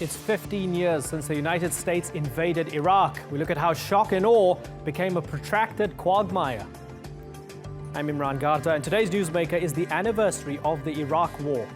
It's 15 years since the United States invaded Iraq. We look at how shock and awe became a protracted quagmire. I'm Imran Garta, and today's newsmaker is the anniversary of the Iraq War.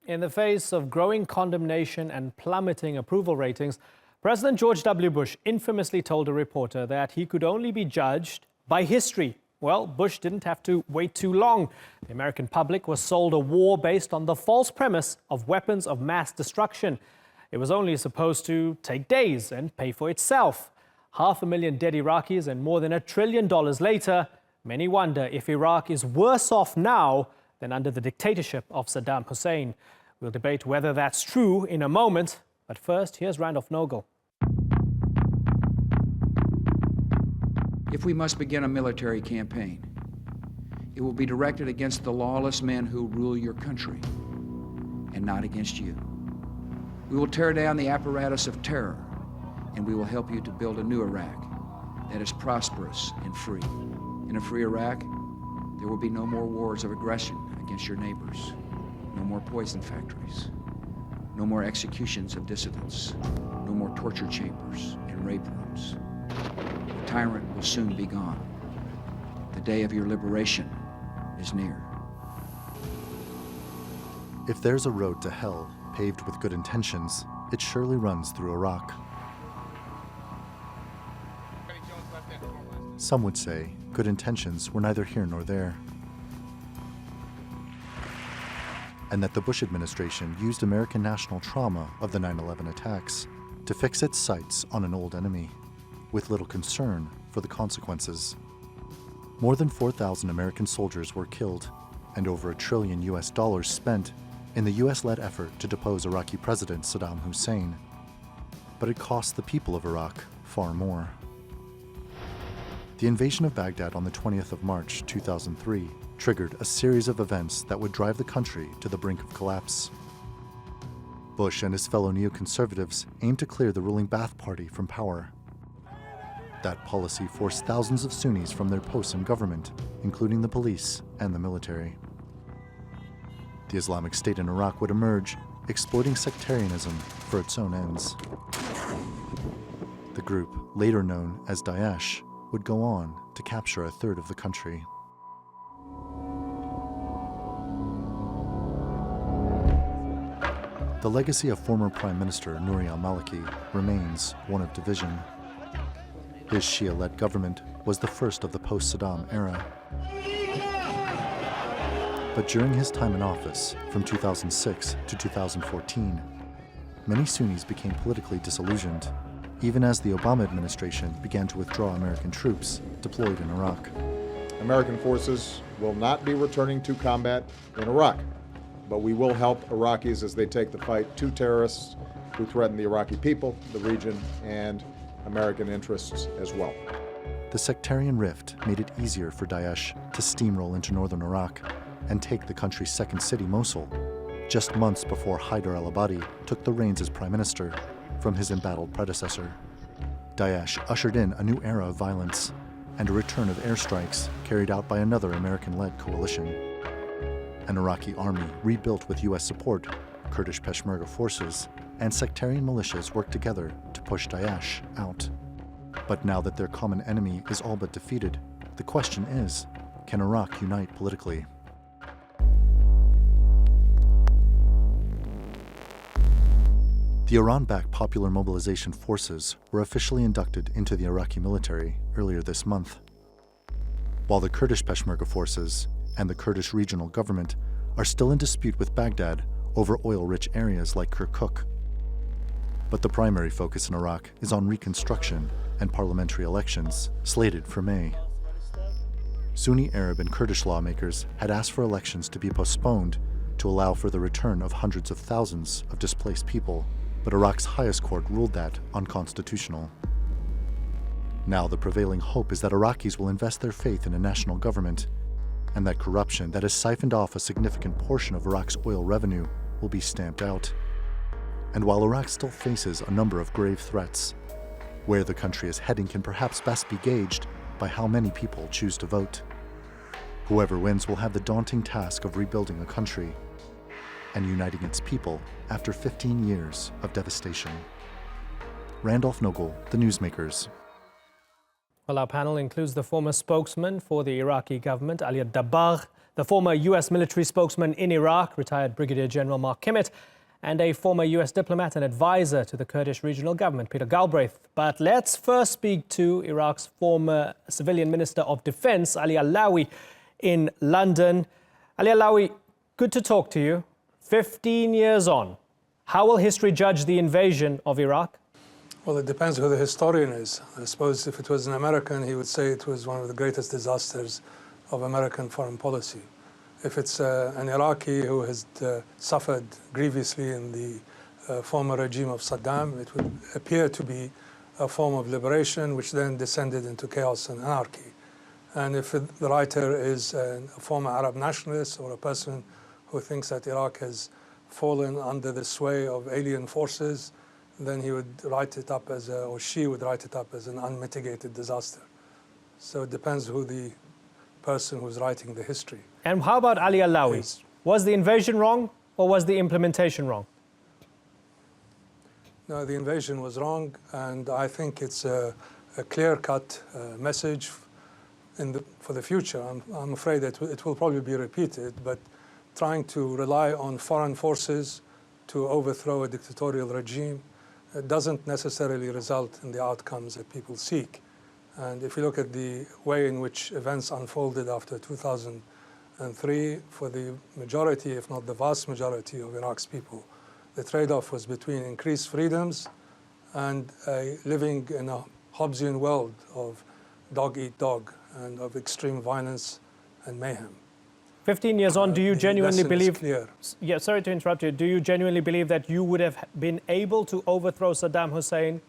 In the face of growing condemnation and plummeting approval ratings, President George W. Bush infamously told a reporter that he could only be judged by history. Well, Bush didn't have to wait too long. The American public was sold a war based on the false premise of weapons of mass destruction. It was only supposed to take days and pay for itself. 500,000 dead Iraqis and more than $1 trillion later, many wonder if Iraq is worse off now than under the dictatorship of Saddam Hussein. We'll debate whether that's true in a moment. But first, here's Randolph Nogel. If we must begin a military campaign, it will be directed against the lawless men who rule your country and not against you. We will tear down the apparatus of terror, and we will help you to build a new Iraq that is prosperous and free. In a free Iraq, there will be no more wars of aggression against your neighbors, no more poison factories, no more executions of dissidents, no more torture chambers and rape rooms. The tyrant will soon be gone. The day of your liberation is near. If there's a road to hell paved with good intentions, it surely runs through Iraq. Some would say good intentions were neither here nor there, and that the Bush administration used American national trauma of the 9/11 attacks to fix its sights on an old enemy, with little concern for the consequences. More than 4,000 American soldiers were killed, and over $1 trillion spent in the US-led effort to depose Iraqi President Saddam Hussein. But it cost the people of Iraq far more. The invasion of Baghdad on the 20th of March 2003 triggered a series of events that would drive the country to the brink of collapse. Bush and his fellow neoconservatives aimed to clear the ruling Ba'ath Party from power. That policy forced thousands of Sunnis from their posts in government, including the police and the military. The Islamic State in Iraq would emerge, exploiting sectarianism for its own ends. The group, later known as Daesh, would go on to capture a third of the country. The legacy of former Prime Minister Nouri al-Maliki remains one of division. His Shia-led government was the first of the post-Saddam era. But during his time in office, from 2006 to 2014, many Sunnis became politically disillusioned, even as the Obama administration began to withdraw American troops deployed in Iraq. American forces will not be returning to combat in Iraq, but we will help Iraqis as they take the fight to terrorists who threaten the Iraqi people, the region, and American interests as well. The sectarian rift made it easier for Daesh to steamroll into northern Iraq and take the country's second city, Mosul, just months before Haider al-Abadi took the reins as prime minister from his embattled predecessor. Daesh ushered in a new era of violence and a return of airstrikes carried out by another American-led coalition. An Iraqi army rebuilt with US support, Kurdish Peshmerga forces, and sectarian militias worked together to push Daesh out. But now that their common enemy is all but defeated, the question is, can Iraq unite politically? The Iran-backed Popular Mobilization Forces were officially inducted into the Iraqi military earlier this month, while the Kurdish Peshmerga forces and the Kurdish Regional Govt are still in dispute with Baghdad over oil-rich areas like Kirkuk. But the primary focus in Iraq is on reconstruction and parliamentary elections slated for May. Sunni Arab and Kurdish lawmakers had asked for elections to be postponed to allow for the return of hundreds of thousands of displaced people, but Iraq's highest court ruled that unconstitutional. Now the prevailing hope is that Iraqis will invest their faith in a national government, and that corruption that has siphoned off a significant portion of Iraq's oil revenue will be stamped out. And while Iraq still faces a number of grave threats, where the country is heading can perhaps best be gauged by how many people choose to vote. Whoever wins will have the daunting task of rebuilding a country and uniting its people after 15 years of devastation. Randolph Nogel, The Newsmakers. Well, our panel includes the former spokesman for the Iraqi government, Ali Dabbagh, the former U.S. military spokesman in Iraq, retired Brigadier General Mark Kimmitt, and a former U.S. diplomat and advisor to the Kurdish Regional Govt, Peter Galbraith. But let's first speak to Iraq's former civilian Minister of Defense, Ali Alawi, in London. Ali Alawi, good to talk to you. 15 years on, how will history judge the invasion of Iraq? Well, it depends who the historian is. I suppose if it was an American, he would say it was one of the greatest disasters of American foreign policy. If it's an Iraqi who has suffered grievously in the former regime of Saddam, it would appear to be a form of liberation, which then descended into chaos and anarchy. And if the writer is a former Arab nationalist or a person who thinks that Iraq has fallen under the sway of alien forces, then he would write it up as or she would write it up as an unmitigated disaster. So it depends who the person who's writing the history. And how about Ali Alawi? Was the invasion wrong or was the implementation wrong? No, the invasion was wrong, and I think it's a clear-cut message for the future. I'm afraid that it will probably be repeated, but trying to rely on foreign forces to overthrow a dictatorial regime doesn't necessarily result in the outcomes that people seek. And if you look at the way in which events unfolded after 2003, for the majority, if not the vast majority of Iraq's people, the trade-off was between increased freedoms and living in a Hobbesian world of dog-eat-dog and of extreme violence and mayhem. 15 years on, do you genuinely believe... Clear. Yeah, sorry to interrupt you. Do you genuinely believe that you would have been able to overthrow Saddam Hussein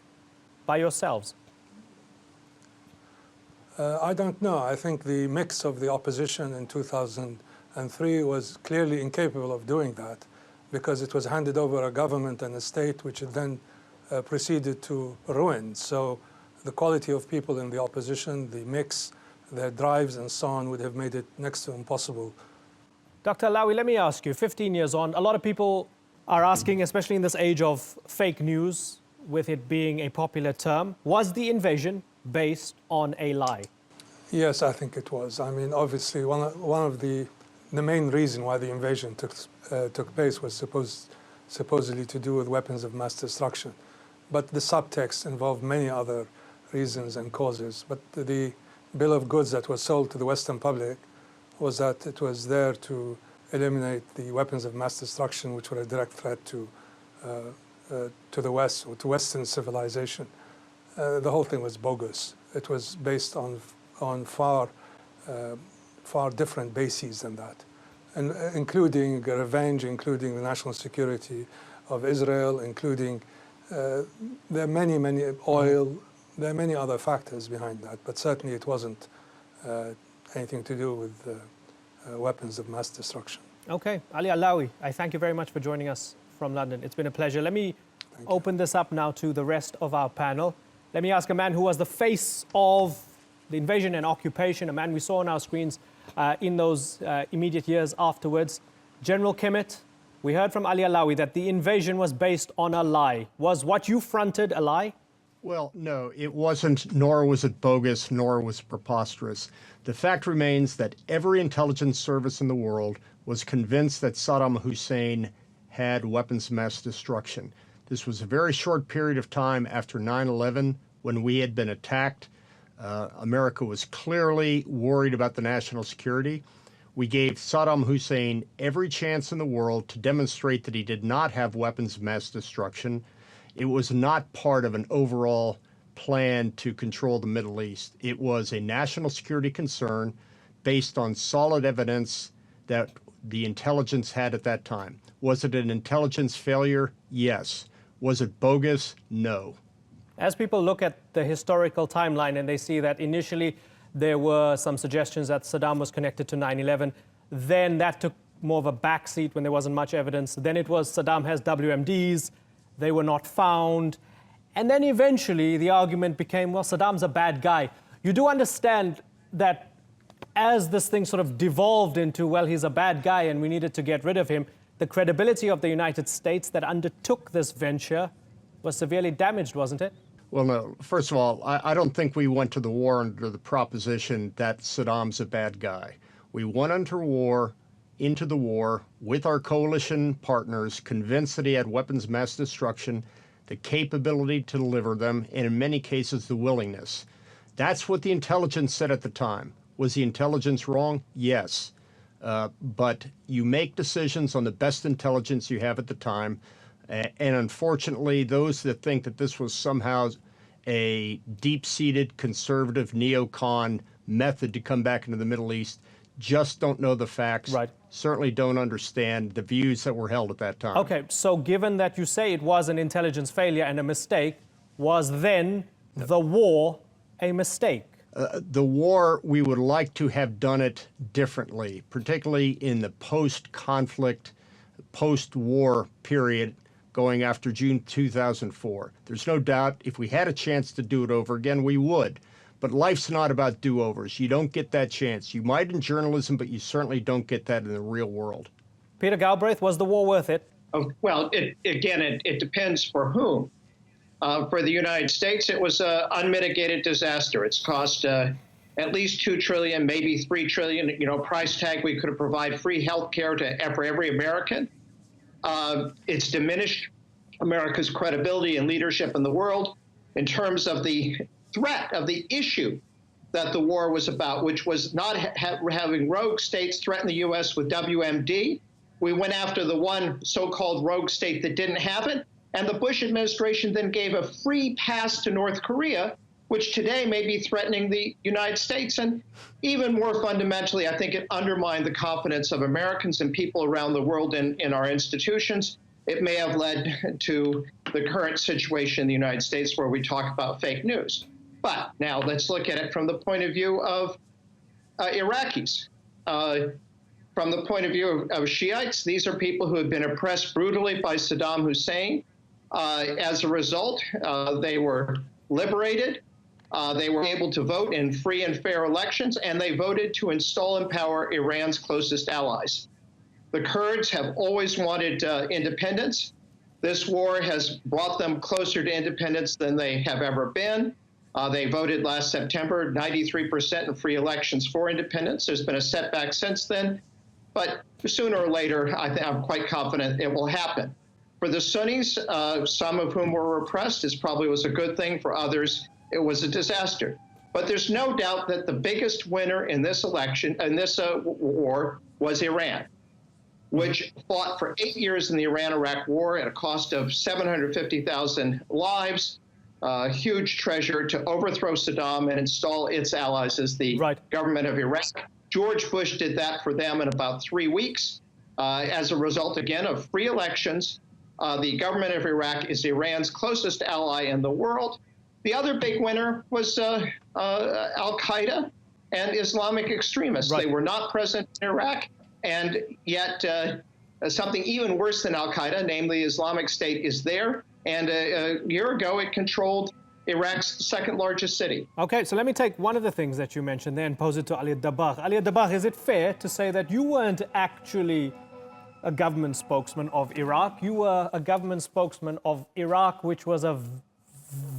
by yourselves? I don't know. I think the mix of the opposition in 2003 was clearly incapable of doing that, because it was handed over a government and a state which it then proceeded to ruin. So the quality of people in the opposition, the mix, their drives and so on would have made it next to impossible. Dr. Alawi, let me ask you, 15 years on, a lot of people are asking, especially in this age of fake news, with it being a popular term, was the invasion based on a lie? Yes, I think it was. I mean, obviously, one of the main reason why the invasion took place was supposedly to do with weapons of mass destruction. But the subtext involved many other reasons and causes. But the bill of goods that was sold to the Western public was that it was there to eliminate the weapons of mass destruction, which were a direct threat to the West or to Western civilization. The whole thing was bogus. It was based on far different bases than that, and including revenge, including the national security of Israel, including there are many oil. There are many other factors behind that, but certainly it wasn't anything to do with weapons of mass destruction. Okay, Ali Alawi, I thank you very much for joining us from London. It's been a pleasure. Let me open this up now to the rest of our panel. Let me ask a man who was the face of the invasion and occupation, a man we saw on our screens in those immediate years afterwards. General Kimmitt, we heard from Ali Alawi that the invasion was based on a lie. Was what you fronted a lie? Well, no, it wasn't, nor was it bogus, nor was it preposterous. The fact remains that every intelligence service in the world was convinced that Saddam Hussein had weapons of mass destruction. This was a very short period of time after 9/11 when we had been attacked. America was clearly worried about the national security. We gave Saddam Hussein every chance in the world to demonstrate that he did not have weapons of mass destruction. It was not part of an overall plan to control the Middle East. It was a national security concern based on solid evidence that the intelligence had at that time. Was it an intelligence failure? Yes. Was it bogus? No. As people look at the historical timeline and they see that initially there were some suggestions that Saddam was connected to 9/11, then that took more of a backseat when there wasn't much evidence. Then it was Saddam has WMDs, they were not found. And then eventually the argument became, well, Saddam's a bad guy. You do understand that as this thing sort of devolved into, well, he's a bad guy and we needed to get rid of him, the credibility of the United States that undertook this venture was severely damaged, wasn't it? Well, no. First of all, I don't think we went to the war under the proposition that Saddam's a bad guy. We went into the war with our coalition partners, convinced that he had weapons of mass destruction, the capability to deliver them, and in many cases, the willingness. That's what the intelligence said at the time. Was the intelligence wrong? Yes. But you make decisions on the best intelligence you have at the time. And unfortunately, those that think that this was somehow a deep-seated conservative neocon method to come back into the Middle East just don't know the facts, right. Certainly don't understand the views that were held at that time. Okay, so given that you say it was an intelligence failure and a mistake, was then the war a mistake? The war, we would like to have done it differently, particularly in the post-conflict, post-war period going after June 2004. There's no doubt if we had a chance to do it over again, we would. But life's not about do-overs. You don't get that chance. You might in journalism, but you certainly don't get that in the real world. Peter Galbraith, was the war worth it? Oh, well, it depends for whom. For the United States, it was an unmitigated disaster. It's cost at least $2 trillion, maybe $3 trillion. Price tag. We could have provided free health care for every American. It's diminished America's credibility and leadership in the world in terms of the threat of the issue that the war was about, which was not having rogue states threaten the U.S. with WMD. We went after the one so-called rogue state that didn't have it. And the Bush administration then gave a free pass to North Korea, which today may be threatening the United States. And even more fundamentally, I think it undermined the confidence of Americans and people around the world in our institutions. It may have led to the current situation in the United States where we talk about fake news. But now let's look at it from the point of view of Iraqis. From the point of view of Shiites, these are people who have been oppressed brutally by Saddam Hussein. As a result, they were liberated. They were able to vote in free and fair elections, and they voted to install in power Iran's closest allies. The Kurds have always wanted independence. This war has brought them closer to independence than they have ever been. They voted last September, 93% in free elections for independence. There's been a setback since then, but sooner or later, I'm quite confident it will happen. For the Sunnis, some of whom were repressed, this probably was a good thing. For others, it was a disaster. But there's no doubt that the biggest winner in this election, in this war, was Iran, which fought for 8 years in the Iran-Iraq war at a cost of 750,000 lives, a huge treasure to overthrow Saddam and install its allies as the government of Iraq. George Bush did that for them in about 3 weeks. As a result, again, of free elections, the government of Iraq is Iran's closest ally in the world. The other big winner was al-Qaeda and Islamic extremists. They were not present in Iraq, and yet something even worse than al-Qaeda, namely Islamic State, is there. And a year ago, it controlled Iraq's second largest city. Okay, so let me take one of the things that you mentioned there and pose it to Ali Dabakh. Ali Dabakh, is it fair to say that you weren't actually a government spokesman of Iraq? You were a government spokesman of Iraq, which was a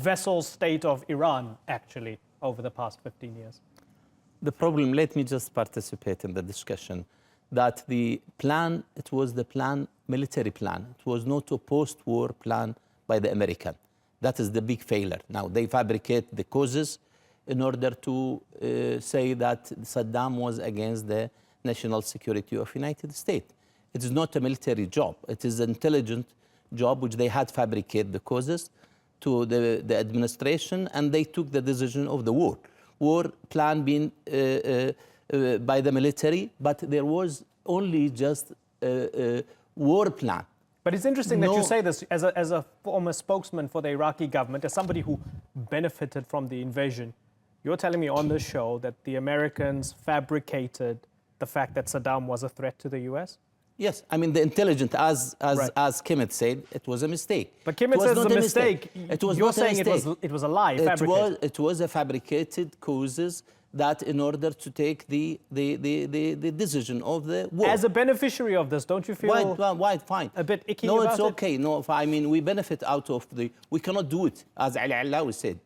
vassal state of Iran, actually, over the past 15 years. The problem, let me just participate in the discussion, that the plan, it was the plan, military plan. It was not a post-war plan by the American. That is the big failure. Now, they fabricate the causes in order to say that Saddam was against the national security of the United States. It is not a military job. It is an intelligent job, which they had fabricated the causes to the administration, and they took the decision of the war. War plan being by the military, but there was only just a war plan. But it's interesting that you say this as a former spokesman for the Iraqi government, as somebody who benefited from the invasion. You're telling me on this show that the Americans fabricated the fact that Saddam was a threat to the U.S.? Yes, I mean the intelligence, as Kemet said, it was a mistake. But Kemet says it's a mistake. It was You're not saying a mistake. it was a lie, fabricated. It was a fabricated causes that in order to take the decision of the war. As a beneficiary of this, don't you feel why fine? A bit icky no, about it's okay. No, I mean, we benefit out of we cannot do it, as Ali Alawi said.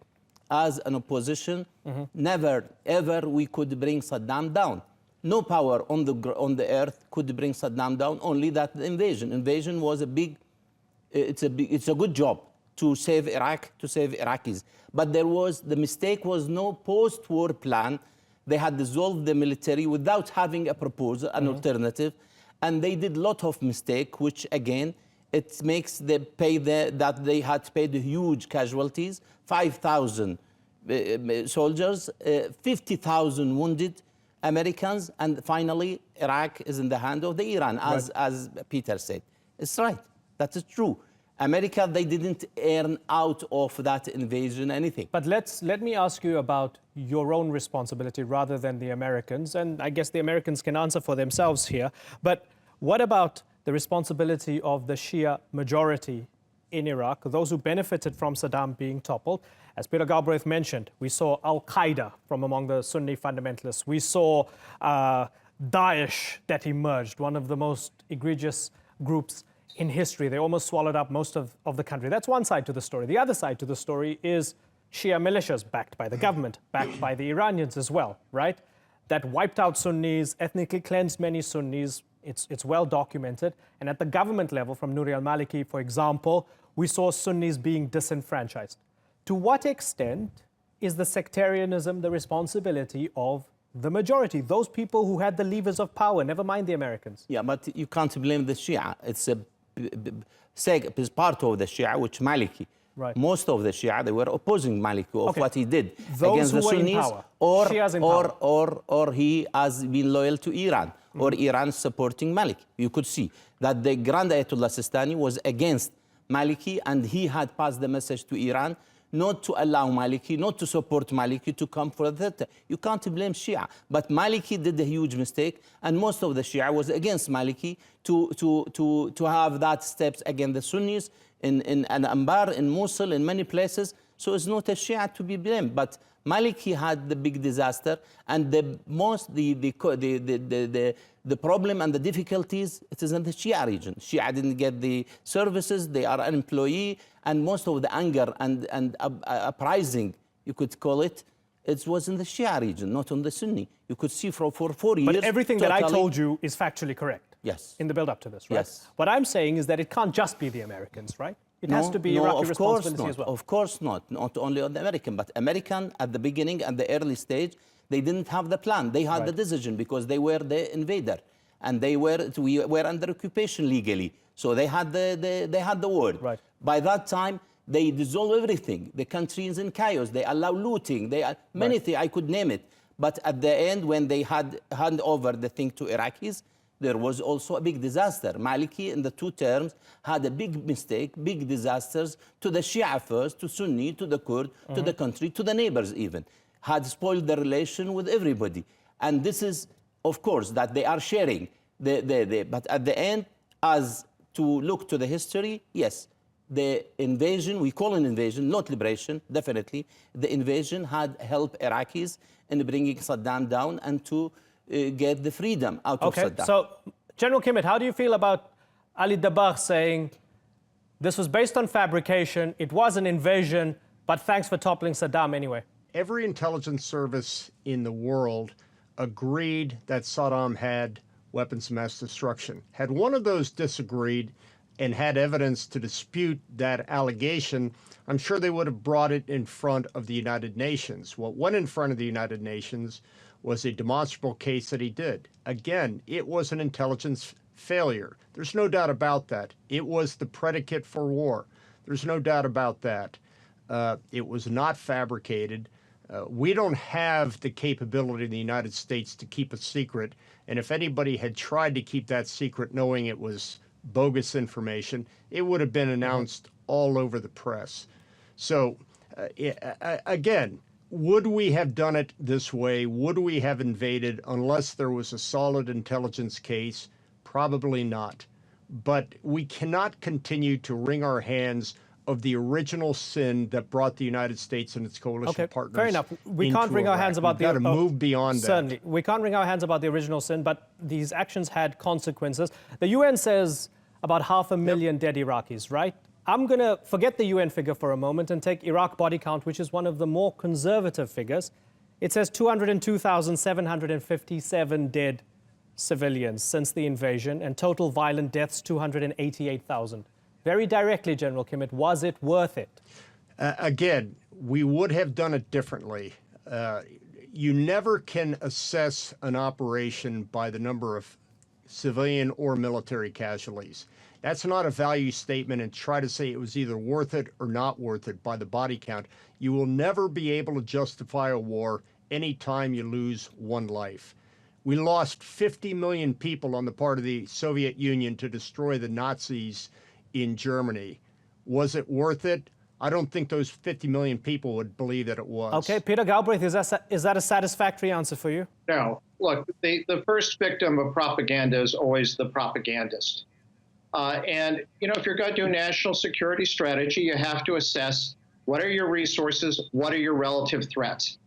As an opposition, never, ever we could bring Saddam down. No power on the earth could bring Saddam down, only that the invasion. Invasion was a big, it's a good job to save Iraq, to save Iraqis. But the mistake was no post-war plan. They had dissolved the military without having a proposal, an alternative. And they did a lot of mistake, which again, it makes them pay that they had paid huge casualties, 5,000 soldiers, 50,000 wounded Americans, and finally, Iraq is in the hand of the Iran, as Peter said. It's right, that is true. America, they didn't earn out of that invasion anything. But let me ask you about your own responsibility rather than the Americans, and I guess the Americans can answer for themselves here. But what about the responsibility of the Shia majority in Iraq, those who benefited from Saddam being toppled? As Peter Galbraith mentioned, we saw Al-Qaeda from among the Sunni fundamentalists. We saw Daesh that emerged, one of the most egregious groups in history. They almost swallowed up most of the country. That's one side to the story. The other side to the story is Shia militias backed by the government, backed by the Iranians as well, right? That wiped out Sunnis, ethnically cleansed many Sunnis. It's well documented. And at the government level, from Nouri al-Maliki, for example, we saw Sunnis being disenfranchised. To what extent is the sectarianism the responsibility of the majority, those people who had the levers of power, never mind the Americans? Yeah, but you can't blame the Shia. It's part of the Shia, which Maliki. Right. Most of the Shia, they were opposing Maliki of what he did those against the Sunnis, or he has been loyal to Iran, or Iran supporting Maliki. You could see that the Grand Ayatollah Sistani was against Maliki, and he had passed the message to Iran not to allow Maliki, not to support Maliki to come for that. You can't blame Shia. But Maliki did a huge mistake, and most of the Shia was against Maliki to have that steps against the Sunnis in Anbar, in Mosul, in many places. So it's not a Shia to be blamed. But Maliki had the big disaster, and the problem and the difficulties, it is in the Shia region. Shia didn't get the services, they are unemployed, and most of the anger and uprising, you could call it, it was in the Shia region, not on the Sunni. You could see for 4 years. But everything that I told you is factually correct. Yes. In the build-up to this, right? Yes. What I'm saying is that it can't just be the Americans, right? It has to be Iraqi responsibility as well. Of course not. Not only on the American, but American at the beginning, at the early stage, they didn't have the plan. They had the decision because they were the invader, and we were under occupation legally. So they had the word. Right. By that time, they dissolve everything. The country is in chaos. They allow looting. Many things, I could name it. But at the end, when they had hand over the thing to Iraqis, there was also a big disaster. Maliki, in the 2 terms, had a big mistake, big disasters to the Shia first, to Sunni, to the Kurd, to the country, to the neighbors even. Had spoiled the relation with everybody. And this is, of course, that they are sharing. But at the end, as to look to the history, yes, the invasion, we call it an invasion, not liberation, definitely. The invasion had helped Iraqis in bringing Saddam down and to get the freedom out of Saddam. So, General Kemet, how do you feel about Ali Dabagh saying this was based on fabrication, it was an invasion, but thanks for toppling Saddam anyway? Every intelligence service in the world agreed that Saddam had weapons of mass destruction. Had one of those disagreed and had evidence to dispute that allegation, I'm sure they would have brought it in front of the United Nations. What went in front of the United Nations was a demonstrable case that he did. Again, it was an intelligence failure. There's no doubt about that. It was the predicate for war. There's no doubt about that. It was not fabricated. We don't have the capability in the United States to keep a secret. And if anybody had tried to keep that secret knowing it was bogus information, it would have been announced all over the press. So again, would we have done it this way? Would we have invaded unless there was a solid intelligence case? Probably not. But we cannot continue to wring our hands of the original sin that brought the United States and its coalition partners. Fair enough. We into can't wring our Iraq. hands about We've got to the move beyond that. Certainly, we can't wring our hands about the original sin, but these actions had consequences. The UN says about 500,000 dead Iraqis, right? I'm going to forget the UN figure for a moment and take Iraq body count, which is one of the more conservative figures. It says 202,757 dead civilians since the invasion, and total violent deaths 288,000. Very directly, General Kimmitt, was it worth it? Again, we would have done it differently. You never can assess an operation by the number of civilian or military casualties. That's not a value statement, and try to say it was either worth it or not worth it by the body count. You will never be able to justify a war anytime you lose one life. We lost 50 million people on the part of the Soviet Union to destroy the Nazis in Germany. Was it worth it? I don't think those 50 million people would believe that it was. Okay, Peter Galbraith, is that a satisfactory answer for you? No. Look, the first victim of propaganda is always the propagandist. And, you know, if you're going to do national security strategy, you have to assess what are your resources, what are your relative threats.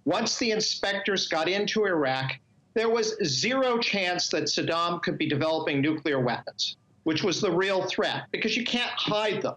Once the inspectors got into Iraq, there was zero chance that Saddam could be developing nuclear weapons, which was the real threat, because you can't hide them.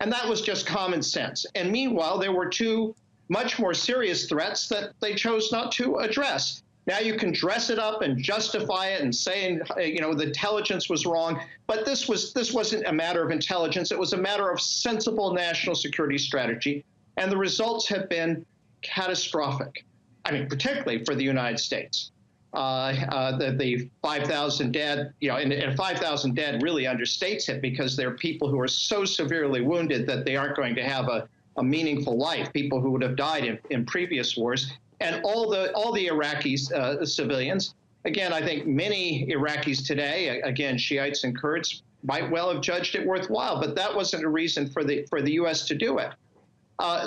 And that was just common sense. And meanwhile, there were two much more serious threats that they chose not to address. Now you can dress it up and justify it and say, you know, the intelligence was wrong. But this wasn't a matter of intelligence. It was a matter of sensible national security strategy. And the results have been catastrophic. I mean, particularly for the United States. The 5,000 dead, you know, and 5,000 dead really understates it, because there are people who are so severely wounded that they aren't going to have a meaningful life, people who would have died in previous wars. And all the Iraqi civilians, again, I think many Iraqis today, again, Shiites and Kurds, might well have judged it worthwhile, but that wasn't a reason for the U.S. to do it.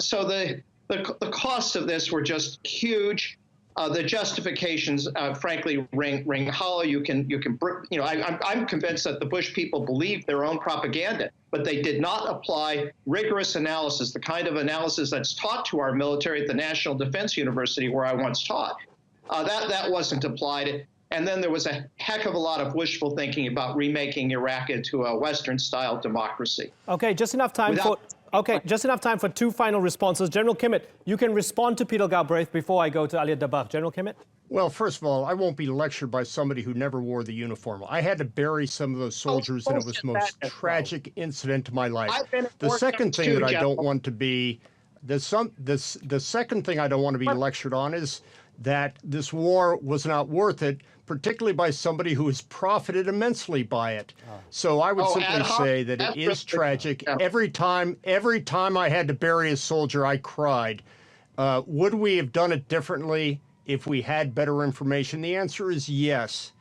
So the costs of this were just huge. The justifications, frankly, ring hollow. I'm convinced that the Bush people believed their own propaganda, but they did not apply rigorous analysis, the kind of analysis that's taught to our military at the National Defense University, where I once taught. That wasn't applied. And then there was a heck of a lot of wishful thinking about remaking Iraq into a Western-style democracy. Okay, just enough time for two final responses. General Kimmitt, you can respond to Peter Galbraith before I go to Ali Dabakh. General Kimmitt? Well, first of all, I won't be lectured by somebody who never wore the uniform. I had to bury some of those soldiers, and it was the most tragic incident of my life. The second thing that I don't want to be, the second thing I don't want to be lectured on is that this war was not worth it, particularly by somebody who has profited immensely by it. So I would simply say that it is tragic. Every time I had to bury a soldier, I cried. Would we have done it differently if we had better information? The answer is yes.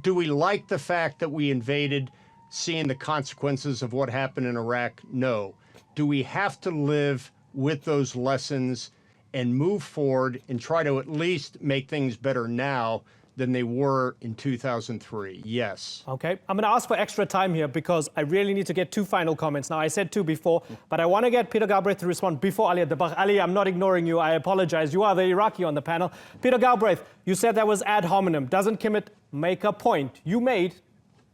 Do we like the fact that we invaded, seeing the consequences of what happened in Iraq? No. Do we have to live with those lessons and move forward and try to at least make things better now than they were in 2003? Yes. Okay, I'm going to ask for extra time here because I really need to get two final comments. Now, I said two before, but I want to get Peter Galbraith to respond before Ali Dabakh. Ali, I'm not ignoring you. I apologize. You are the Iraqi on the panel. Peter Galbraith, you said that was ad hominem. Doesn't Kimmitt make a point? You made,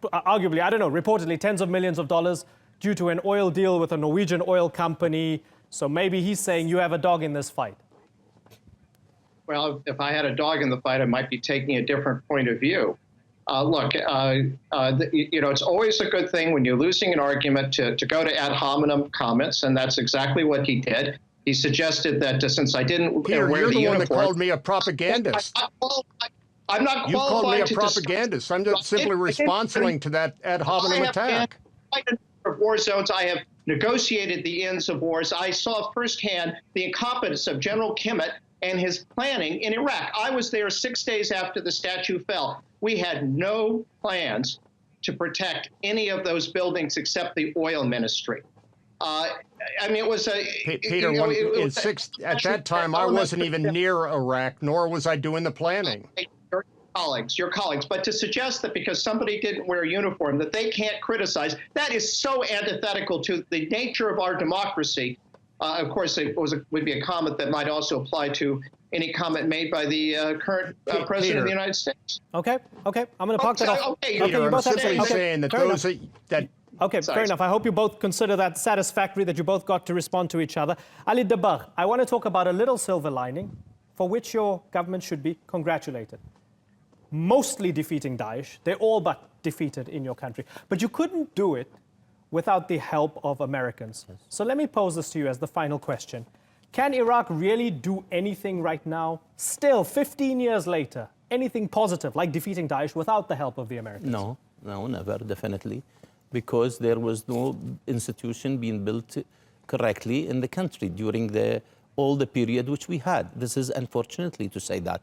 arguably, I don't know, reportedly tens of millions of dollars due to an oil deal with a Norwegian oil company. So maybe he's saying you have a dog in this fight. Well, if I had a dog in the fight, I might be taking a different point of view. Look, it's always a good thing when you're losing an argument to go to ad hominem comments, and that's exactly what he did. He suggested that since I didn't Peter, wear you're the the one uniform, that called me a propagandist. I'm not qualified. You called me a to propagandist. I'm just simply responding to that ad hominem attack. I have been in war zones. I have negotiated the ends of wars. I saw firsthand the incompetence of General Kimmitt and his planning in Iraq. I was there 6 days after the statue fell. We had no plans to protect any of those buildings except the oil ministry. I mean, it was a... Peter, at that time, I wasn't even near Iraq, nor was I doing the planning. your colleagues, but to suggest that because somebody didn't wear a uniform that they can't criticize, that is so antithetical to the nature of our democracy. Of course, it would be a comment that might also apply to any comment made by the current president of the United States. Okay, I'm going to park that off. Okay, Peter, I'm simply saying that those that. Okay, fair enough. I hope you both consider that satisfactory, that you both got to respond to each other. Ali Dabar, I want to talk about a little silver lining for which your government should be congratulated. Mostly defeating Daesh. They're all but defeated in your country. But you couldn't do it without the help of Americans. Yes. So let me pose this to you as the final question. Can Iraq really do anything right now, still 15 years later, anything positive like defeating Daesh without the help of the Americans? No, never, definitely. Because there was no institution being built correctly in the country during all the period which we had. This is unfortunately to say that.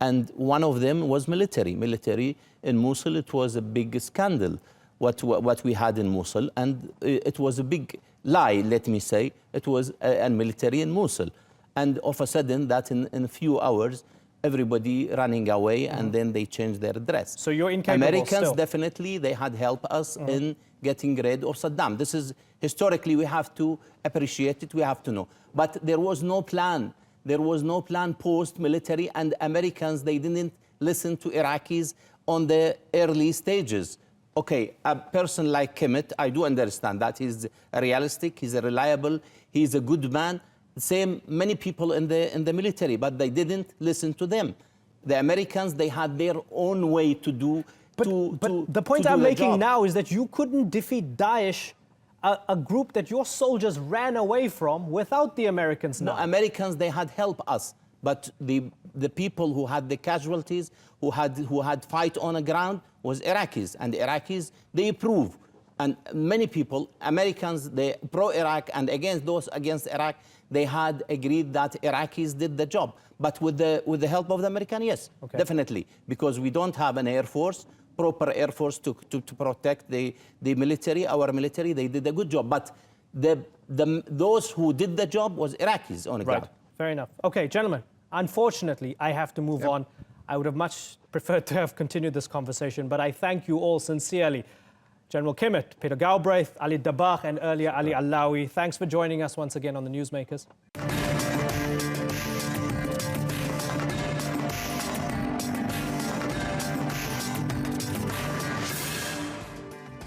And one of them was military. Military in Mosul, it was a big scandal, what we had in Mosul. And it was a big lie, let me say. It was a military in Mosul. And all of a sudden, that in a few hours, everybody running away, and then they changed their dress. So you're incapable Americans, still. definitely, they had helped us in getting rid of Saddam. This is, historically, we have to appreciate it, we have to know. But there was no plan. There was no plan post-military, and Americans, they didn't listen to Iraqis on the early stages. Okay, a person like Kemet, I do understand that. He's realistic, he's reliable, he's a good man. Same, many people in the military, but they didn't listen to them. The Americans, they had their own way to do. But the point I'm making now is that you couldn't defeat Daesh, a group that your soldiers ran away from, without the Americans now. No, Americans, they had helped us, but the people who had the casualties, who had fight on the ground, was Iraqis, and the Iraqis, they approve. And many people, Americans, they pro-Iraq, and against those against Iraq, they had agreed that Iraqis did the job. But with the help of the Americans, yes, definitely. Because we don't have an air force, proper air force to protect the military, our military, they did a good job. But those who did the job was Iraqis on the ground. Fair enough. Okay, gentlemen, unfortunately, I have to move on. I would have much preferred to have continued this conversation, but I thank you all sincerely. General Kemet, Peter Galbraith, Ali Dabar, and earlier Ali Alawi. Thanks for joining us once again on the Newsmakers.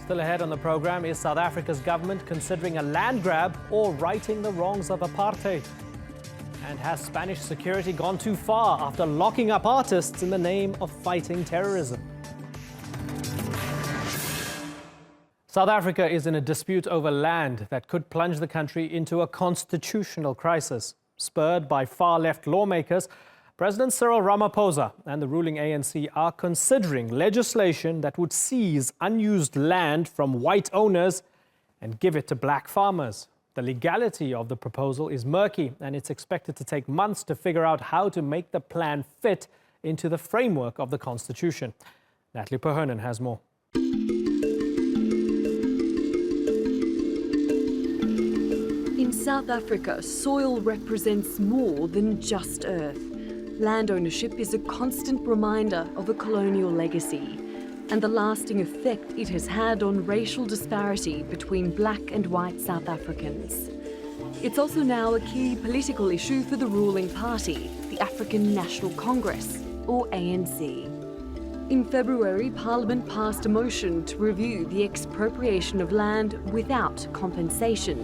Still ahead on the program, is South Africa's government considering a land grab or righting the wrongs of apartheid? And has Spanish security gone too far after locking up artists in the name of fighting terrorism? South Africa is in a dispute over land that could plunge the country into a constitutional crisis. Spurred by far-left lawmakers, President Cyril Ramaphosa and the ruling ANC are considering legislation that would seize unused land from white owners and give it to black farmers. The legality of the proposal is murky, and it's expected to take months to figure out how to make the plan fit into the framework of the Constitution. Natalie Perhonen has more. In South Africa, soil represents more than just earth. Land ownership is a constant reminder of a colonial legacy and the lasting effect it has had on racial disparity between black and white South Africans. It's also now a key political issue for the ruling party, the African National Congress, or ANC. In February, Parliament passed a motion to review the expropriation of land without compensation,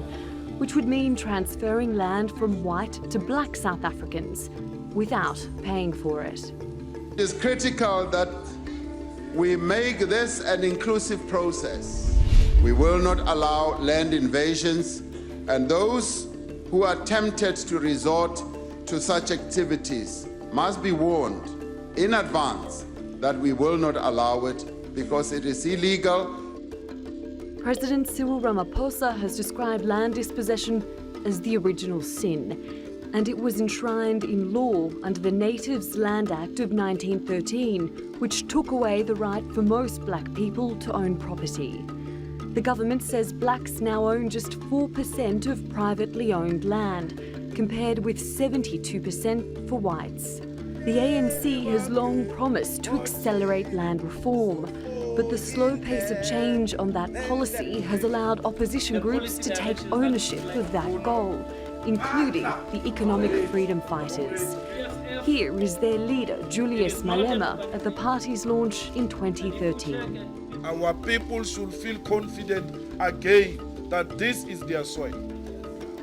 which would mean transferring land from white to black South Africans without paying for it. It is critical that we make this an inclusive process. We will not allow land invasions, and those who are tempted to resort to such activities must be warned in advance that we will not allow it because it is illegal. President Cyril Ramaphosa has described land dispossession as the original sin, and it was enshrined in law under the Natives Land Act of 1913, which took away the right for most black people to own property. The government says blacks now own just 4% of privately owned land, compared with 72% for whites. The ANC has long promised to accelerate land reform, but the slow pace of change on that policy has allowed opposition groups to take ownership of that goal, including the economic freedom fighters. Here is their leader, Julius Malema, at the party's launch in 2013. Our people should feel confident again that this is their soil.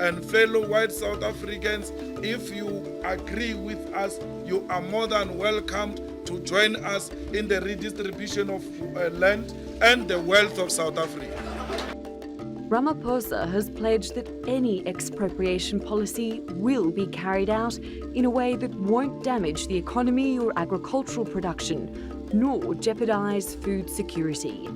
And fellow white South Africans, if you agree with us, you are more than welcomed to join us in the redistribution of land and the wealth of South Africa. Ramaphosa has pledged that any expropriation policy will be carried out in a way that won't damage the economy or agricultural production, nor jeopardise food security.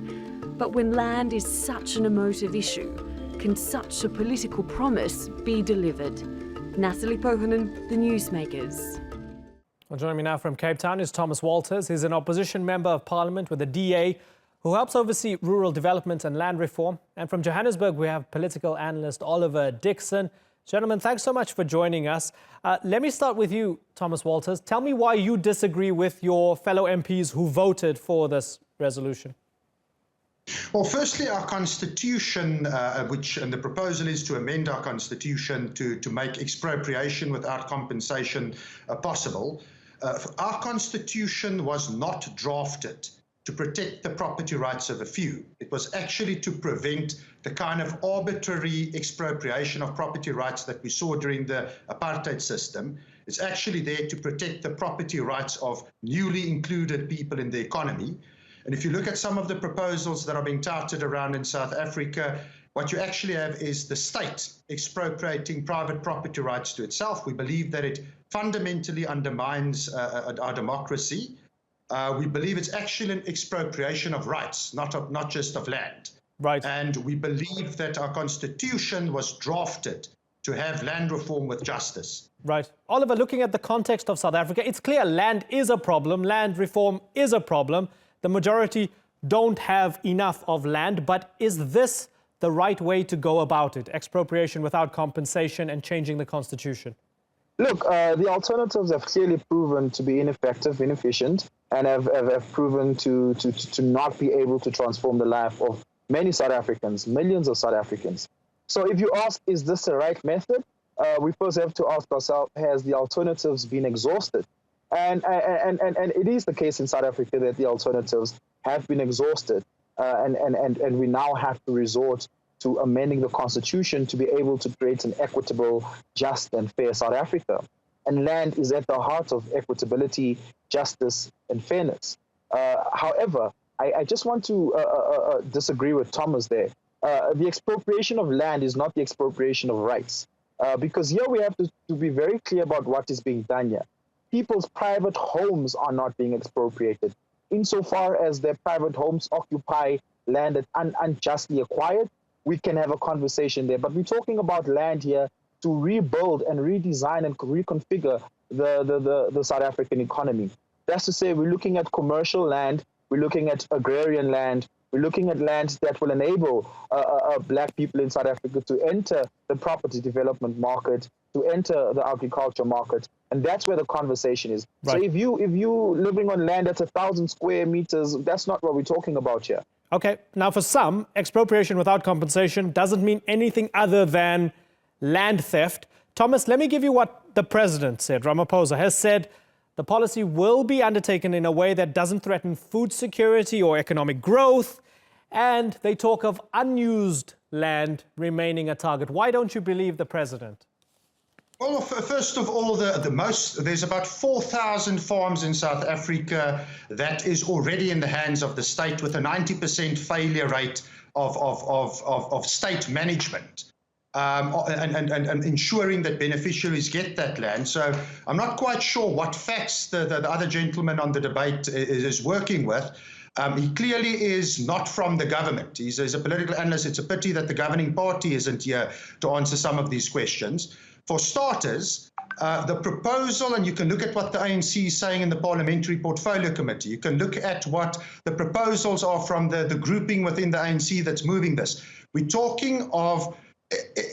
But when land is such an emotive issue, can such a political promise be delivered? Natalie Pohonen, The Newsmakers. Well, joining me now from Cape Town is Thomas Walters. He's an opposition member of parliament with the DA who helps oversee rural development and land reform. And from Johannesburg, we have political analyst Oliver Dixon. Gentlemen, thanks so much for joining us. Let me start with you, Thomas Walters. Tell me why you disagree with your fellow MPs who voted for this resolution. Well, firstly, our constitution, and the proposal is to amend our constitution to make expropriation without compensation possible. Our constitution was not drafted to protect the property rights of a few. It was actually to prevent the kind of arbitrary expropriation of property rights that we saw during the apartheid system. It's actually there to protect the property rights of newly included people in the economy. And if you look at some of the proposals that are being touted around in South Africa, what you actually have is the state expropriating private property rights to itself. We believe that it fundamentally undermines our democracy. We believe it's actually an expropriation of rights, not just of land. Right. And we believe that our constitution was drafted to have land reform with justice. Right. Oliver, looking at the context of South Africa, it's clear land is a problem, land reform is a problem. The majority don't have enough of land, but is this the right way to go about it? Expropriation without compensation and changing the constitution? Look, the alternatives have clearly proven to be ineffective, inefficient, and have proven to not be able to transform the life of many South Africans, millions of South Africans. So if you ask, is this the right method? We first have to ask ourselves, has the alternatives been exhausted? And it is the case in South Africa that the alternatives have been exhausted, and we now have to resort to amending the constitution to be able to create an equitable, just and fair South Africa. And land is at the heart of equitability, justice and fairness. However, I just want to disagree with Thomas there. The expropriation of land is not the expropriation of rights, because here we have to be very clear about what is being done here. People's private homes are not being expropriated. Insofar as their private homes occupy land that unjustly acquired, we can have a conversation there. But we're talking about land here to rebuild and redesign and reconfigure the South African economy. That's to say, we're looking at commercial land, we're looking at agrarian land, we're looking at lands that will enable black people in South Africa to enter the property development market, to enter the agriculture market, and that's where the conversation is. Right. So if you living on land that's 1,000 square meters, that's not what we're talking about here. Okay, now for some, expropriation without compensation doesn't mean anything other than land theft. Thomas, let me give you what the president said. Ramaphosa has said the policy will be undertaken in a way that doesn't threaten food security or economic growth, and they talk of unused land remaining a target. Why don't you believe the president? Well, first of all, there's about 4,000 farms in South Africa that is already in the hands of the state, with a 90% failure rate of state management and ensuring that beneficiaries get that land. So I'm not quite sure what facts the other gentleman on the debate is working with. He clearly is not from the government. He's a political analyst. It's a pity that the governing party isn't here to answer some of these questions. For starters, the proposal, and you can look at what the ANC is saying in the Parliamentary Portfolio Committee. You can look at what the proposals are from the grouping within the ANC that's moving this. We're talking of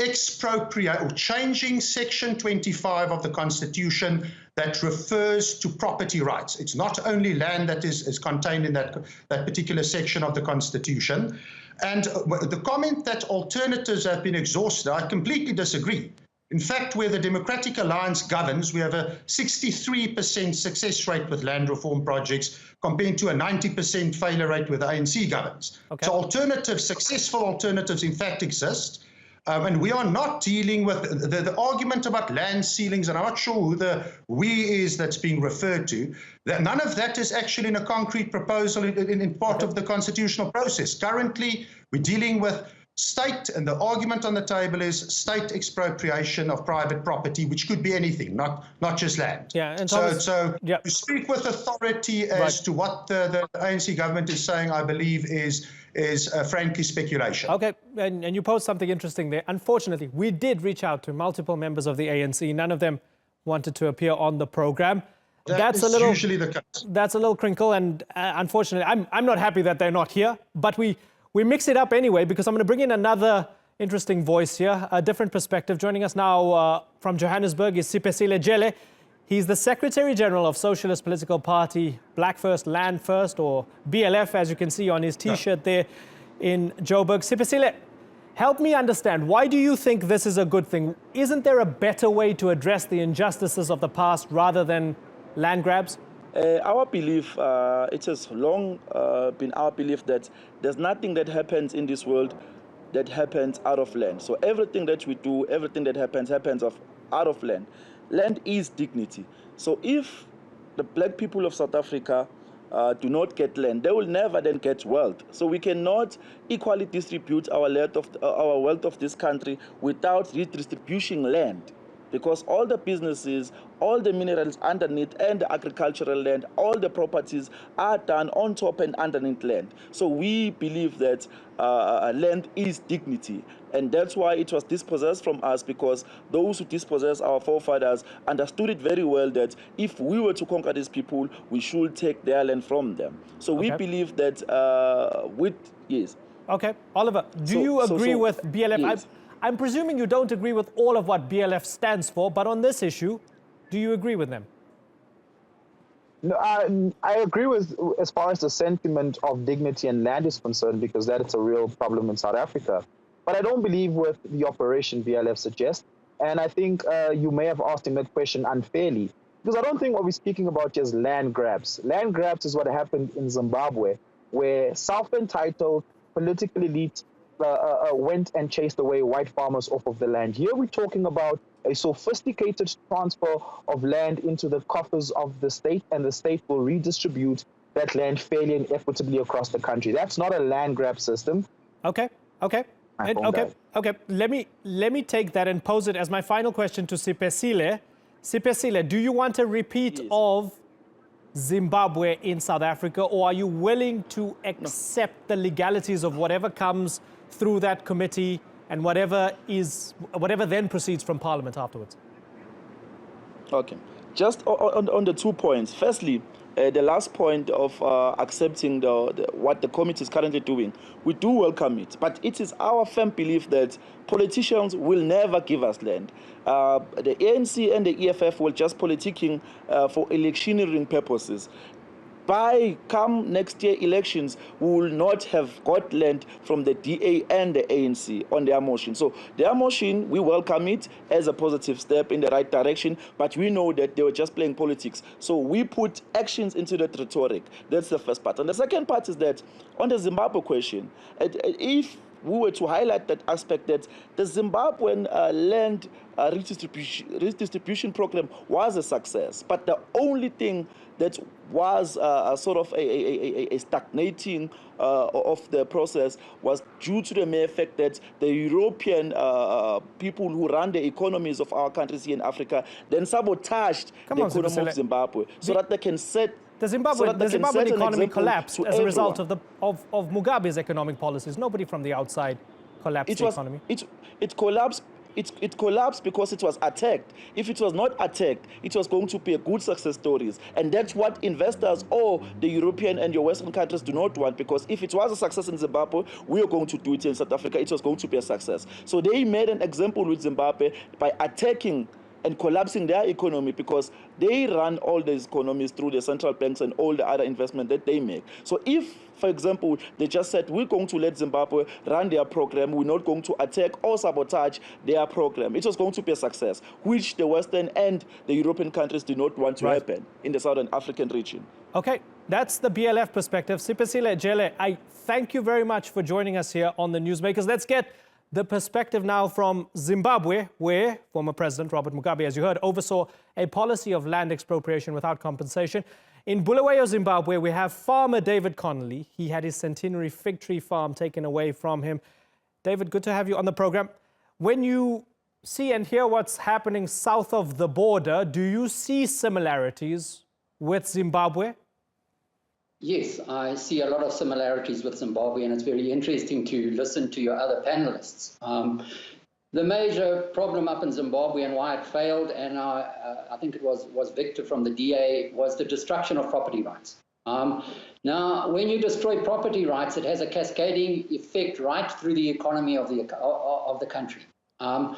expropriate or changing Section 25 of the Constitution that refers to property rights. It's not only land that is contained in that particular section of the Constitution. And the comment that alternatives have been exhausted, I completely disagree. In fact, where the Democratic Alliance governs, we have a 63% success rate with land reform projects compared to a 90% failure rate with the ANC governs. Okay. So alternatives, successful alternatives, in fact, exist. And we are not dealing with the argument about land ceilings, and I'm not sure who the we is that's being referred to. That none of that is actually in a concrete proposal in part of the constitutional process. Currently, we're dealing with state, and the argument on the table is state expropriation of private property, which could be anything, not just land. Yeah, and so to speak with authority as to what the ANC government is saying, I believe is frankly speculation. Okay, and you posed something interesting there. Unfortunately, we did reach out to multiple members of the ANC. None of them wanted to appear on the program. That's usually the case. That's a little crinkle, and unfortunately, I'm not happy that they're not here. But we mix it up anyway, because I'm going to bring in another interesting voice here, a different perspective. Joining us now from Johannesburg is Siphesihle Jele. He's the Secretary General of Socialist Political Party, Black First, Land First, or BLF, as you can see on his T-shirt there in Joburg. Siphesihle, help me understand, why do you think this is a good thing? Isn't there a better way to address the injustices of the past rather than land grabs? Our belief, it has long been our belief that there's nothing that happens in this world that happens out of land. So everything that we do, everything that happens out of land. Land is dignity. So if the black people of South Africa do not get land, they will never then get wealth. So we cannot equally distribute our wealth of this country without redistributing land. Because all the businesses, all the minerals underneath and the agricultural land, all the properties are done on top and underneath land. So we believe that land is dignity. And that's why it was dispossessed from us, because those who dispossessed our forefathers understood it very well that if we were to conquer these people, we should take their land from them. So we believe that yes. Okay, Oliver, do you agree with BLF? Yes. I'm presuming you don't agree with all of what BLF stands for, but on this issue, do you agree with them? No, I agree with as far as the sentiment of dignity and land is concerned, because that is a real problem in South Africa. But I don't believe with the operation BLF suggests, and I think you may have asked him that question unfairly, because I don't think what we're speaking about is land grabs. Land grabs is what happened in Zimbabwe, where self-entitled political elites went and chased away white farmers off of the land. Here we're talking about a sophisticated transfer of land into the coffers of the state, and the state will redistribute that land fairly and equitably across the country. That's not a land grab system. Okay. Let me take that and pose it as my final question to Siphesihle. Siphesihle, do you want a repeat of Zimbabwe in South Africa, or are you willing to accept the legalities of whatever comes through that committee and whatever then proceeds from Parliament afterwards? Okay. Just on the 2 points. Firstly, the last point of accepting what the committee is currently doing, we do welcome it. But it is our firm belief that politicians will never give us land. The ANC and the EFF will just politicking for electioneering purposes. By come next year elections, we will not have got land from the DA and the ANC on their motion. So their motion, we welcome it as a positive step in the right direction, but we know that they were just playing politics. So we put actions into that rhetoric. That's the first part. And the second part is that on the Zimbabwe question, if we were to highlight that aspect, that the Zimbabwean land redistribution program was a success, but the only thing that was sort of a stagnating of the process was due to the mere fact that the European people who run the economies of our countries here in Africa then sabotaged the economy of Zimbabwe so that they can set the Zimbabwean economy collapsed as a result of Mugabe's economic policies. Nobody from the outside collapsed the economy. It collapsed it collapsed because it was attacked. If it was not attacked, it was going to be a good success stories. And that's what investors or the European and your Western countries do not want, because if it was a success in Zimbabwe, we are going to do it in South Africa. It was going to be a success. So they made an example with Zimbabwe by attacking and collapsing their economy, because they run all these economies through the central banks and all the other investment that they make. So if, for example, they just said, we're going to let Zimbabwe run their program, we're not going to attack or sabotage their program, it was going to be a success, which the Western and the European countries do not want to happen in the Southern African region. Okay, that's the BLF perspective. Siphesihle, Jele, I thank you very much for joining us here on the Newsmakers. Let's get the perspective now from Zimbabwe, where former President Robert Mugabe, as you heard, oversaw a policy of land expropriation without compensation. In Bulawayo, Zimbabwe, we have farmer David Connolly. He had his centenary fig tree farm taken away from him. David, good to have you on the program. When you see and hear what's happening south of the border, do you see similarities with Zimbabwe? Yes, I see a lot of similarities with Zimbabwe, and it's very interesting to listen to your other panelists. The major problem up in Zimbabwe and why it failed, and I think it was Victor from the DA, was the destruction of property rights. Now, when you destroy property rights, it has a cascading effect right through the economy of the country. And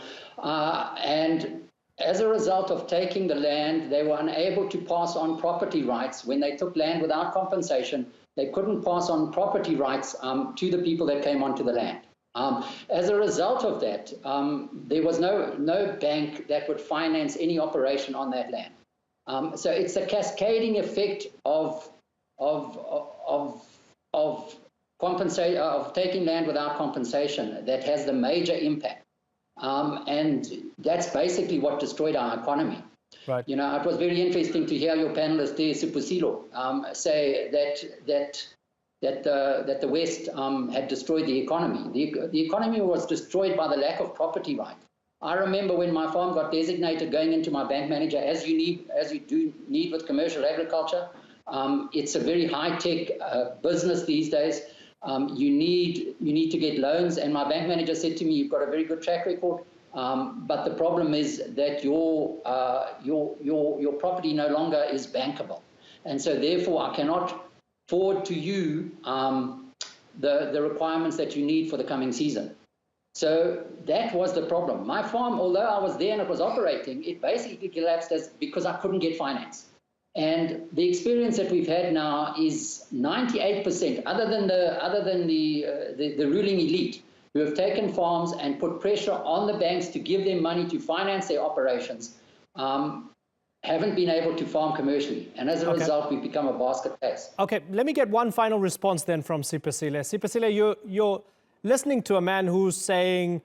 as a result of taking the land, they were unable to pass on property rights. When they took land without compensation, they couldn't pass on property rights to the people that came onto the land. As a result of that, there was no bank that would finance any operation on that land. So it's a cascading effect of taking land without compensation that has the major impact. And that's basically what destroyed our economy. Right. You know, it was very interesting to hear your panelist there, Siphesihle, say that the West had destroyed the economy. The economy was destroyed by the lack of property right. I remember when my farm got designated, going into my bank manager, as you do need with commercial agriculture. It's a very high-tech business these days. You need to get loans, and my bank manager said to me, "You've got a very good track record, but the problem is that your property no longer is bankable, and so therefore I cannot forward to you the requirements that you need for the coming season." So that was the problem. My farm, although I was there and it was operating, it basically collapsed because I couldn't get finance. And the experience that we've had now is 98%, other than the ruling elite, who have taken farms and put pressure on the banks to give them money to finance their operations, haven't been able to farm commercially. And as a result, we've become a basket case. Okay, let me get one final response then from Siphesihle. Siphesihle, you're listening to a man who's saying,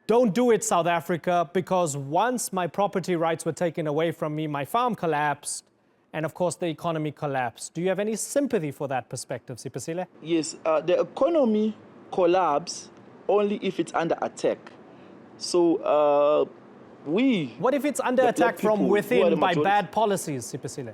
don't do it, South Africa, because once my property rights were taken away from me, my farm collapsed, and of course the economy collapsed. Do you have any sympathy for that perspective, Siphesihle? Yes, the economy collapses only if it's under attack. So what if it's under attack from within by bad policies, Siphesihle?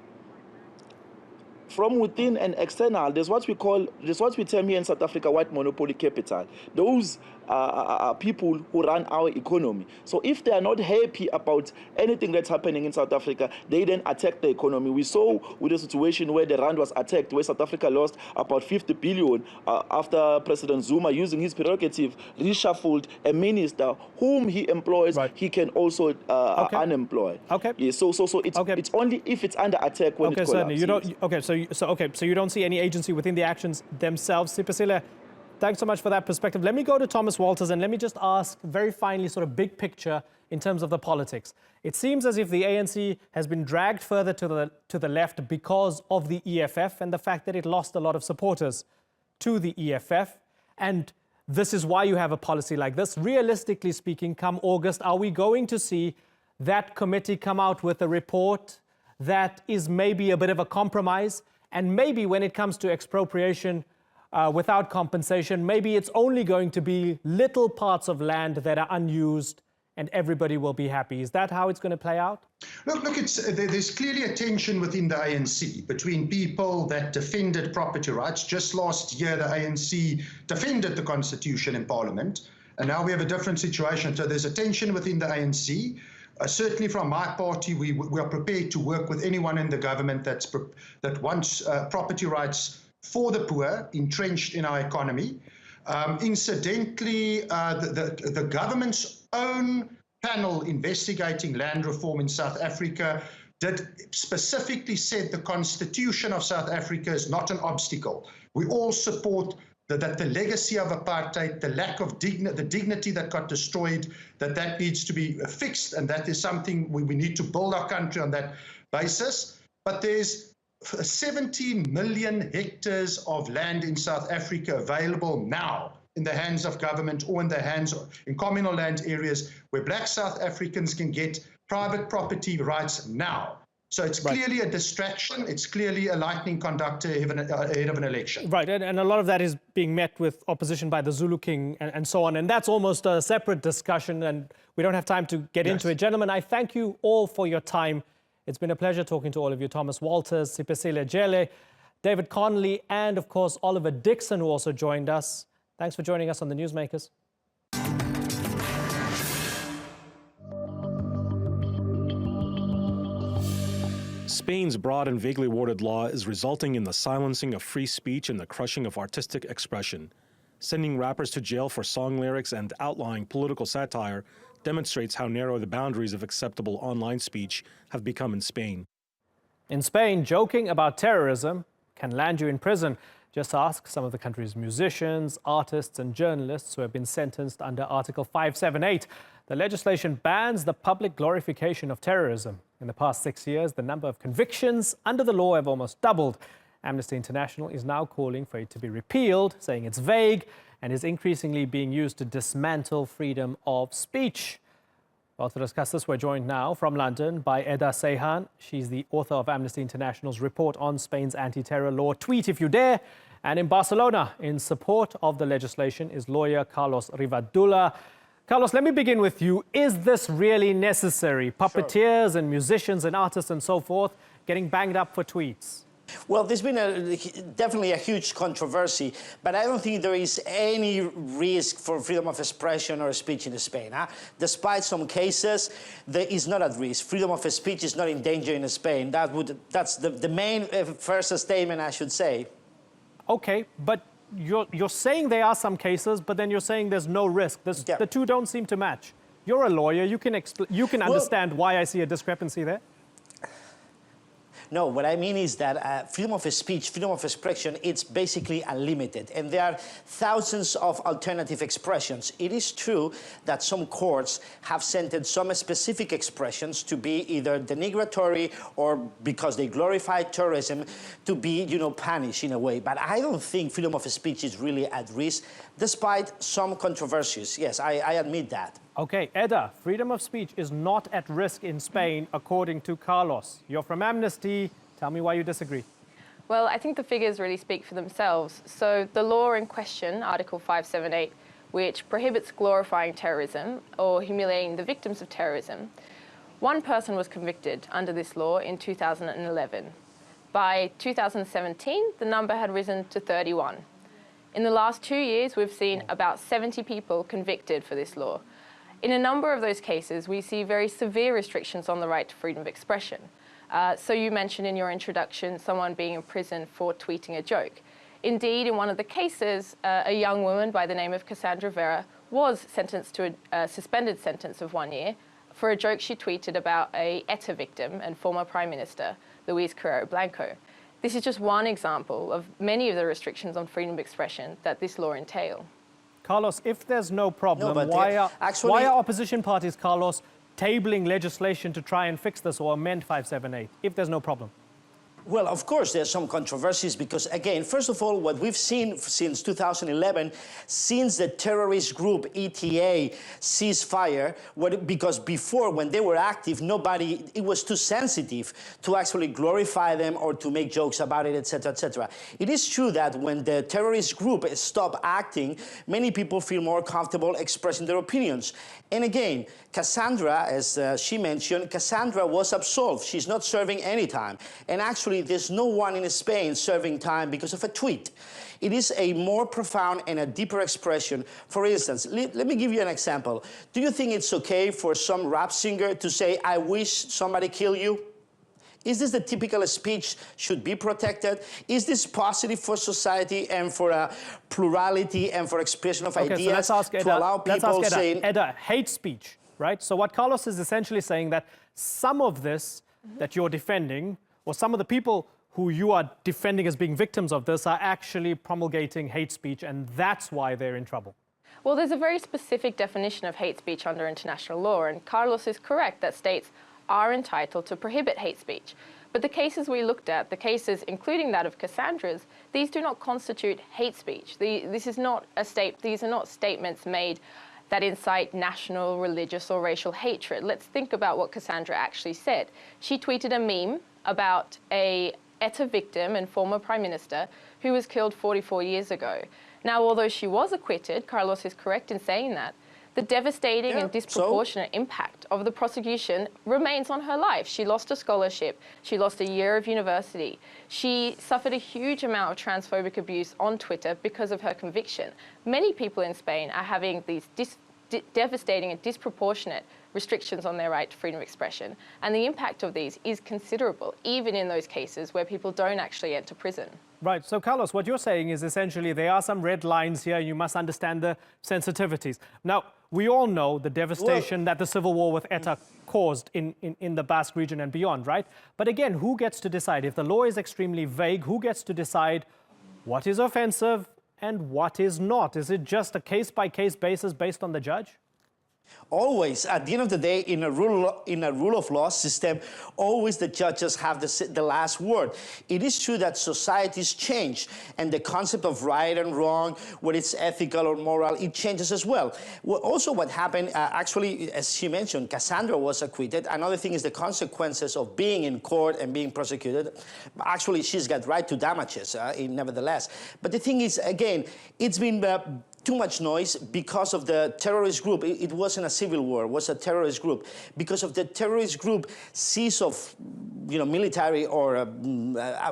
From within and external, there's what we term here in South Africa white monopoly capital. Those are people who run our economy. So if they are not happy about anything that's happening in South Africa, they then attack the economy. We saw with the situation where the rand was attacked, where South Africa lost about 50 billion after President Zuma, using his prerogative, reshuffled a minister whom he employs, he can also unemploy. Okay. Yeah, so it's only if it's under attack when it collapses. So you don't see any agency within the actions themselves, Siphesihle. Thanks so much for that perspective. Let me go to Thomas Walters and let me just ask very finally, sort of big picture in terms of the politics. It seems as if the ANC has been dragged further to the left because of the EFF and the fact that it lost a lot of supporters to the EFF. And this is why you have a policy like this. Realistically speaking, come August, are we going to see that committee come out with a report that is maybe a bit of a compromise? And maybe when it comes to expropriation, without compensation, maybe it's only going to be little parts of land that are unused and everybody will be happy. Is that how it's going to play out? Look, there's clearly a tension within the ANC between people that defended property rights. Just last year, the ANC defended the Constitution in Parliament. And now we have a different situation. So there's a tension within the ANC. Certainly from my party, we are prepared to work with anyone in the government that wants property rights for the poor entrenched in our economy. Incidentally, the government's own panel investigating land reform in South Africa did specifically said the Constitution of South Africa is not an obstacle. We all support that the legacy of apartheid, the lack of the dignity that got destroyed, that needs to be fixed, and that is something we need to build our country on that basis. But there's 70 million hectares of land in South Africa available now in the hands of government or in communal land areas where black South Africans can get private property rights now. So it's clearly a distraction. It's clearly a lightning conductor ahead of an election. Right, and a lot of that is being met with opposition by the Zulu King and so on. And that's almost a separate discussion, and we don't have time to get into it. Gentlemen, I thank you all for your time. It's been a pleasure talking to all of you. Thomas Walters, Siphesihle Jele, David Conley, and of course, Oliver Dixon, who also joined us. Thanks for joining us on The Newsmakers. Spain's broad and vaguely worded law is resulting in the silencing of free speech and the crushing of artistic expression. Sending rappers to jail for song lyrics and outlawing political satire demonstrates how narrow the boundaries of acceptable online speech have become in Spain. In Spain, joking about terrorism can land you in prison. Just ask some of the country's musicians, artists and journalists who have been sentenced under Article 578. The legislation bans the public glorification of terrorism. In the past 6 years, the number of convictions under the law have almost doubled. Amnesty International is now calling for it to be repealed, saying it's vague and is increasingly being used to dismantle freedom of speech. Well, to discuss this, we're joined now from London by Eda Seyhan. She's the author of Amnesty International's report on Spain's anti-terror law, Tweet If You Dare. And in Barcelona, in support of the legislation, is lawyer Carlos Rivadula. Carlos, let me begin with you. Is this really necessary? Puppeteers and musicians and artists and so forth getting banged up for tweets? Well, there's been definitely a huge controversy, but I don't think there is any risk for freedom of expression or speech in Spain. Despite some cases, there is not at risk. Freedom of speech is not in danger in Spain. That's the main first statement, I should say. Okay, but you're saying there are some cases, but then you're saying there's no risk. The two don't seem to match. You're a lawyer. You can understand why I see a discrepancy there. No, what I mean is that freedom of speech, freedom of expression, it's basically unlimited. And there are thousands of alternative expressions. It is true that some courts have sentenced some specific expressions to be either denigratory or, because they glorify terrorism, to be, punished in a way. But I don't think freedom of speech is really at risk, despite some controversies. Yes, I admit that. Okay, Eda, freedom of speech is not at risk in Spain, according to Carlos. You're from Amnesty. Tell me why you disagree. Well, I think the figures really speak for themselves. So the law in question, Article 578, which prohibits glorifying terrorism or humiliating the victims of terrorism, one person was convicted under this law in 2011. By 2017, the number had risen to 31. In the last 2 years, we've seen about 70 people convicted for this law. In a number of those cases, we see very severe restrictions on the right to freedom of expression. So you mentioned in your introduction someone being in prison for tweeting a joke. Indeed, in one of the cases, a young woman by the name of Cassandra Vera was sentenced to a suspended sentence of 1 year for a joke she tweeted about a ETA victim and former Prime Minister, Luis Carrero Blanco. This is just one example of many of the restrictions on freedom of expression that this law entails. Carlos, if there's no problem, why are opposition parties, Carlos, tabling legislation to try and fix this or amend 578, if there's no problem? Well, of course, there's some controversies because, again, first of all, what we've seen since 2011, since the terrorist group ETA ceased fire, because before, when they were active, it was too sensitive to actually glorify them or to make jokes about it, etc., etc. It is true that when the terrorist group stopped acting, many people feel more comfortable expressing their opinions. And again, Cassandra, as she mentioned, Cassandra was absolved. She's not serving any time. And actually, actually there's no one in Spain serving time because of a tweet. It is a more profound and a deeper expression. For instance, let me give you an example. Do you think it's okay for some rap singer to say, "I wish somebody killed you"? Is this the typical speech should be protected? Is this positive for society and for plurality and for expression of ideas? So let's ask Edda, to allow people saying... Edda, hate speech, right? So what Carlos is essentially saying that some of this that you're defending, or some of the people who you are defending as being victims of this, are actually promulgating hate speech, and that's why they're in trouble. Well, there's a very specific definition of hate speech under international law, and Carlos is correct that states are entitled to prohibit hate speech. But the cases we looked at, the cases including that of Cassandra's, these do not constitute hate speech. These are not statements made that incite national, religious, or racial hatred. Let's think about what Cassandra actually said. She tweeted a meme about a ETA victim and former Prime Minister who was killed 44 years ago. Now, although she was acquitted, Carlos is correct in saying that, the devastating and disproportionate impact of the prosecution remains on her life. She lost a scholarship. She lost a year of university. She suffered a huge amount of transphobic abuse on Twitter because of her conviction. Many people in Spain are having these devastating and disproportionate restrictions on their right to freedom of expression. And the impact of these is considerable, even in those cases where people don't actually enter prison. Right. So, Carlos, what you're saying is essentially there are some red lines here. You must understand the sensitivities. Now, we all know the devastation that the civil war with ETA caused in the Basque region and beyond, right? But again, who gets to decide? If the law is extremely vague, who gets to decide what is offensive and what is not? Is it just a case-by-case basis based on the judge? Always, at the end of the day, in a rule of law system, always the judges have the last word. It is true that societies change, and the concept of right and wrong, whether it's ethical or moral, it changes as well. Also, what happened, actually, as she mentioned, Cassandra was acquitted. Another thing is the consequences of being in court and being prosecuted. Actually, she's got right to damages, nevertheless. But the thing is, again, it's been too much noise because of the terrorist group. It wasn't a civil war, it was a terrorist group. Because of the terrorist group seize of military or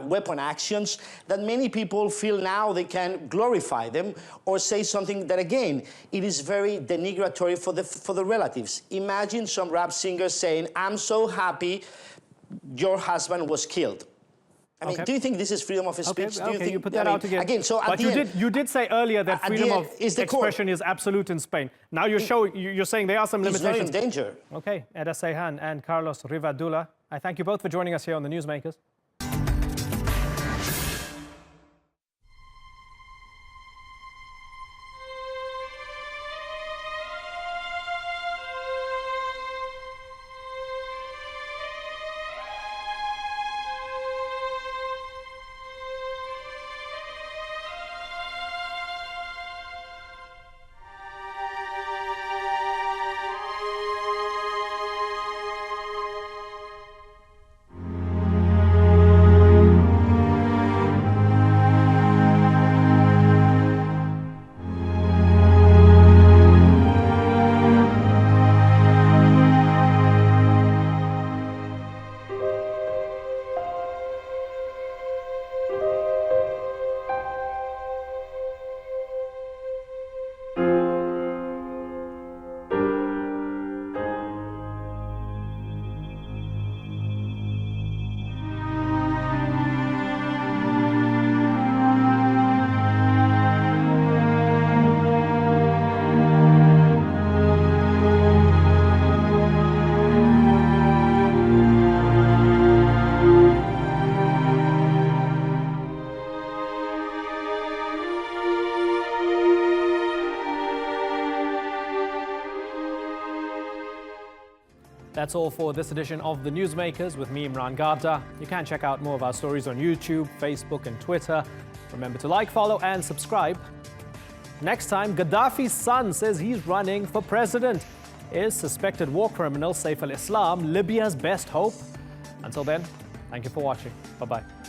weapon actions, that many people feel now they can glorify them or say something that, again, it is very denigratory for the relatives. Imagine some rap singer saying, "I'm so happy your husband was killed." I mean, do you think this is freedom of speech? Do you think, you put that out again. So but you did say earlier that freedom of expression is absolute in Spain. Now you're saying there are some limitations. It's not in danger. Okay, Edda Seyhan and Carlos Rivadula, I thank you both for joining us here on the Newsmakers. That's all for this edition of The Newsmakers with me, Imran Gavda. You can check out more of our stories on YouTube, Facebook and Twitter. Remember to like, follow and subscribe. Next time, Gaddafi's son says he's running for president. Is suspected war criminal Siphesihle Libya's best hope? Until then, thank you for watching. Bye-bye.